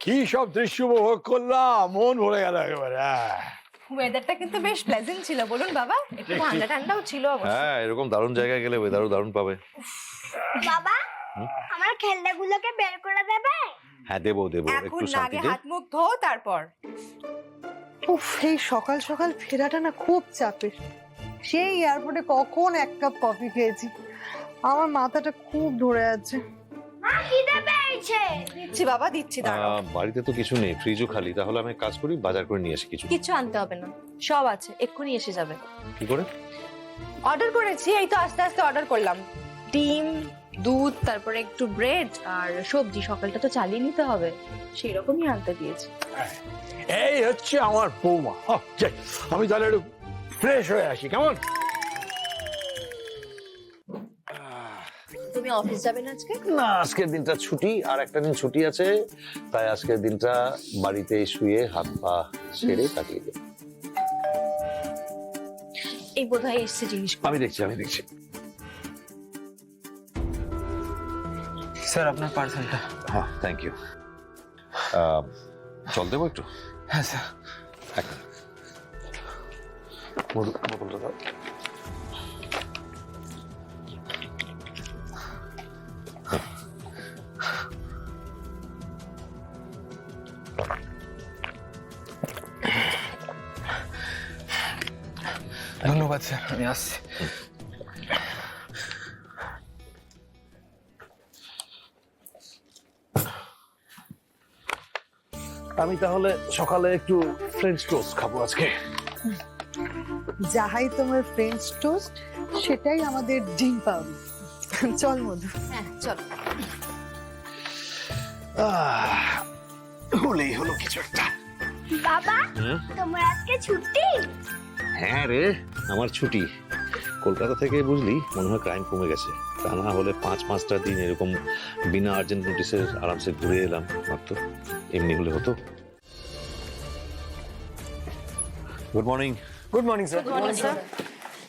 কি সব দৃশ্য উপভোগ করলাম, মন ভরে গেল একেবারে। ওয়েদারটা কিন্তু বেশ প্লেজেন্ট ছিল বলুন বাবা, একটু ঠান্ডা ঠান্ডাও ছিল অবশ্য। হ্যাঁ, এরকম দারুণ জায়গায় গেলে ওয়েদারও দারুণ পাবে। বাবা আমার খেলনাগুলোকে বের করে দেবে? হ্যাঁ, দেবো দেবো, এখন একটু না, আগে শান্তিতে। হাত মুখ ধো তারপর। উফ, এই সকাল সকাল ফেরাটা না খুব চাপের। সেই এয়ারপোর্টে কখন এক কাপ কফি খেয়েছি, আমার মাথাটা খুব ধরে আছে। মা খিদে পেয়েছে। দিচ্ছি বাবা, দিচ্ছি, দাঁড়াও। বাড়িতে তো কিছু নেই, ফ্রিজও খালি। তাহলে আমি এক কাজ করি, বাজার করে নিয়ে আসি কিছু। কিছু আনতে হবে না, সব আছে, এক্ষুনি এসে যাবে। কি করে? অর্ডার করেছি, এই তো আস্তে আস্তে অর্ডার করলাম। ডিম, দুধ, তারপরে একটু ব্রেড আর সবজি, সকালটা তো চালিয়ে নিতে হবে, সেই রকমই আনতে দিয়েছি। এই হচ্ছে আমার বৌমা। যাই, আমি তাহলে একটু ফ্রেশ হয়ে আসি, কেমন? তুমি অফিস যাবে না আজকে? না, আজকের দিনটা ছুটি, আর একটা দিন ছুটি আছে, তাই আজকের দিনটা বাড়িতে শুয়ে হাত পা সেরে কাটিয়ে দেব। এই বোধহয় এসছে জিনিস। আমি দেখছি। স্যার আপনার পার্সেলটা। হ্যাঁ, থ্যাংক ইউ। জল দেবো একটু? হ্যাঁ স্যার। এক মিনিট। বোতলটা দাও। ধন্যবাদ স্যার, আমি আসছি। আমি তাহলে সকালে একটু ফ্রেঞ্চ টোস্ট খাবো আজকে। যাহাই তোমার ফ্রেঞ্চ টোস্ট, সেটাই আমাদের ডিম পাউরুটি। চল মধু। হ্যাঁ চলো। হলেই হলো কিছু একটা। বাবা তোমার আজকে ছুটি? হ্যাঁ রে, আমার ছুটি। কলকাতা থেকে বুঝলি, মনে হয় ক্রাইম কমে গেছে। তা না হলে 5-5টা দিন এরকম বিনা আর্জেন্ট নোটিসে আরামসে ঘুরে এলাম। ভাবতো এমনি হলে হতো। Good morning. Good morning sir.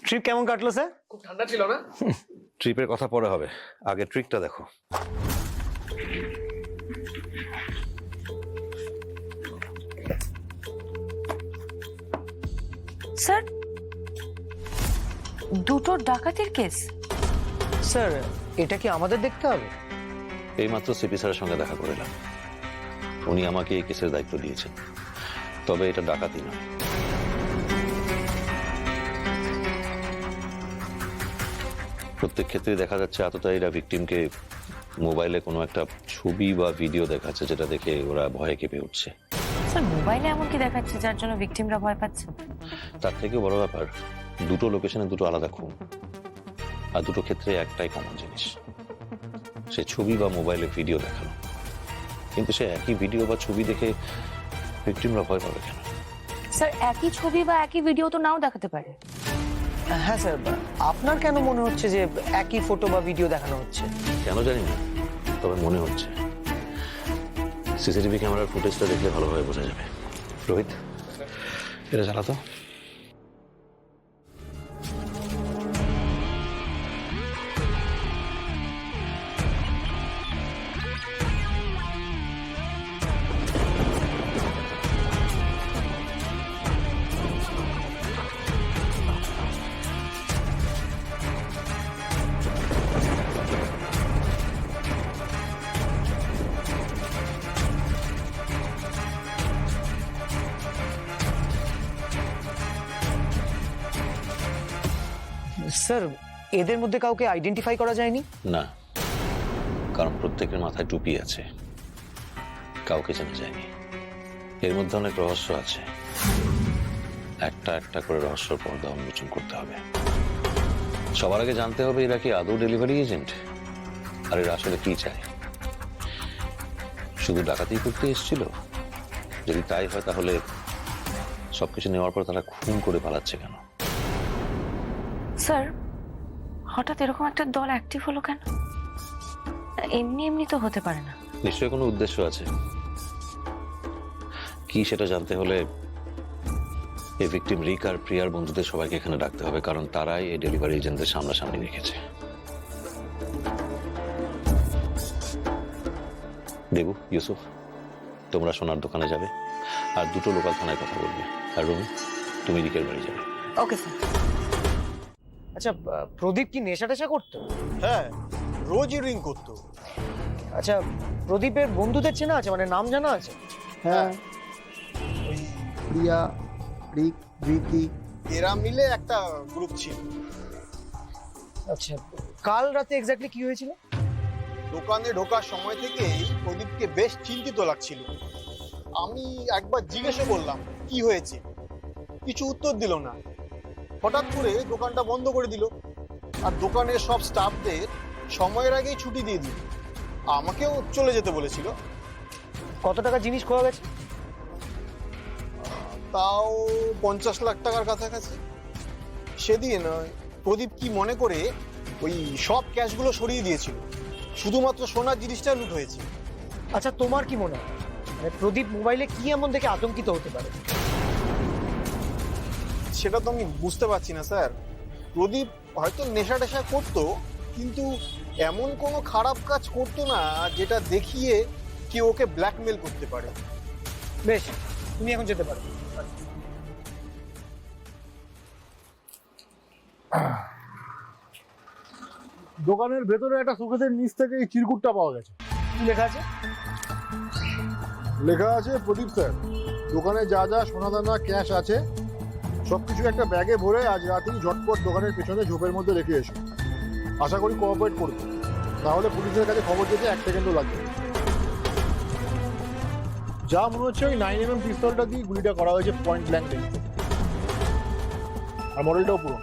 Trip কেমন কাটলো স্যার? ট্রিপের কথা পরে হবে, আগে ট্রিকটা দেখো। স্যার, দুটো ডাকাতির কেস। স্যার এটা কি আমাদের দেখতে হবে? এইমাত্র সিপি স্যারের সঙ্গে দেখা করে এলাম। উনি আমাকে এই কেসের দায়িত্ব দিয়েছেন। তবে এটা ডাকাতি নয়। প্রত্যেক ক্ষেত্রে দেখা যাচ্ছে আততায়ীরা ভিকটিমকে মোবাইলে কোনো একটা ছবি বা ভিডিও দেখাচ্ছে, যেটা দেখে ওরা ভয়ে কেঁপে উঠছে। স্যার, মোবাইলে এমন কি দেখাচ্ছে যার জন্য ভিকটিমরা ভয় পাচ্ছে? তার থেকে বড় ব্যাপার, দুটো লোকেশনে দুটো আলাদা খুন, আর দুটো ক্ষেত্রে একটাই কমন জিনিস, সে ছবি বা মোবাইলে ভিডিও দেখানো। কিন্তু সে একই ভিডিও বা ছবি দেখে ভিকটিমরা ভয় পাবে কেন? স্যার, একই ছবি বা একই ভিডিও তো নাও দেখাতে পারে। হ্যাঁ স্যার, আপনার কেন মনে হচ্ছে যে একই ফটো বা ভিডিও দেখানো হচ্ছে? কেন জানি না, তবে মনে হচ্ছে। সিসিটিভি ক্যামেরার ফুটেজটা দেখলে ভালোভাবে বোঝা যাবে। রোহিত, এটা চালাতো। স্যার এদের মধ্যে কাউকে আইডেন্টিফাই করা যায়নি? না, কারণ প্রত্যেকের মাথায় টুপি আছে, কাউকে চেনা যায়নি। এর মধ্যে অনেক রহস্য আছে, একটা একটা করে রহস্যর পর্দা উন্মোচন করতে হবে। সবার আগে জানতে হবে এরা কি আদৌ ডেলিভারি এজেন্ট, আর এরা আসলে কি চায়। শুধু ডাকাতি করতে এসেছিল? যদি তাই হয়, তাহলে সবকিছু নেওয়ার পর তারা খুন করে পালাচ্ছে কেন? স্যার, হঠাৎ এরকম একটা দল অ্যাক্টিভ হলো কেন? এমনি এমনি তো হতে পারে না। নিশ্চয়ই কোনো উদ্দেশ্য আছে। কি সেটা জানতে হলে এই ভিকটিম রিক আর প্রিয়ার বন্ধুদের সবাইকে এখানে ডাকতে হবে, কারণ তারাই এই ডেলিভারি এজেন্টদের সামনাসামনি রেখেছে। দেবু, ইউসুফ, তোমরা সোনার দোকানে যাবে আর দুটো লোকাল থানায় কথা বলবে। আর রুমি, তুমি রিকের বাড়ি যাবে। Okay sir. আচ্ছা, প্রদীপ কি নেশা টেশা করতো? হ্যাঁ, রোজই ড্রিঙ্ক করতো। আচ্ছা, প্রদীপের বন্ধুদের চেনা আছে, মানে নাম জানা আছে? হ্যাঁ, ওই প্রিয়া, রিক, রীতি। এরা মিলে একটা গ্রুপ ছিল। আচ্ছা, কাল রাতে এক্স্যাক্টলি কি হয়েছিল? দোকানে ঢোকার সময় থেকেই প্রদীপকে বেশ চিন্তিত লাগছিল। আমি একবার জিজ্ঞেসে করলাম কি হয়েছে, কিছু উত্তর দিল না। হঠাৎ করে দোকানটা বন্ধ করে দিল আর দোকানের সব স্টাফদের সময়ের আগেই ছুটি দিয়ে দিল। আমাকেও চলে যেতে বলেছিল। কত টাকা জিনিস খোয়া গেছে? তাও 50 লাখ টাকার কাছাকাছি। সেদিন প্রদীপ কি মনে করে ওই সব ক্যাশগুলো সরিয়ে দিয়েছিল, শুধুমাত্র সোনার জিনিসটা লুট হয়েছে। আচ্ছা, তোমার কি মনে হয় মানে প্রদীপ মোবাইলে কি এমন দেখে আতঙ্কিত হতে পারে? সেটা তো আমি বুঝতে পারছি না স্যার। প্রদীপ হয়তো নেশা টেশা করতো, কিন্তু এমন কোনো খারাপ কাজ করতো না যেটা দেখিয়ে কেউ ওকে ব্ল্যাকমেল করতে পারে। বেশ, তুমি এখন যেতে পারো। দোকানের ভেতরে একটা শোকেসের নিচ থেকে এই চিরকুটটা পাওয়া গেছে। কি লেখা আছে? লেখা আছে, প্রদীপ স্যার, দোকানে যা যা সোনাদানা ক্যাশ আছে সবকিছু একটা ব্যাগে ভরে আজ রাতেই ঝটপট দোকানের পেছনে ঝোপের মধ্যে রেখে এসো। আশা করি কোঅপারেট করবে, তাহলে পুলিশের কাছে খবর যেতে 1 সেকেন্ডও লাগবে। যা মনে হচ্ছে ওই 9mm পিস্তলটা দিয়ে গুলিটা করা হয়েছে পয়েন্ট ব্ল্যাঙ্ক রেঞ্জে, আর মডেলটাও পুরো।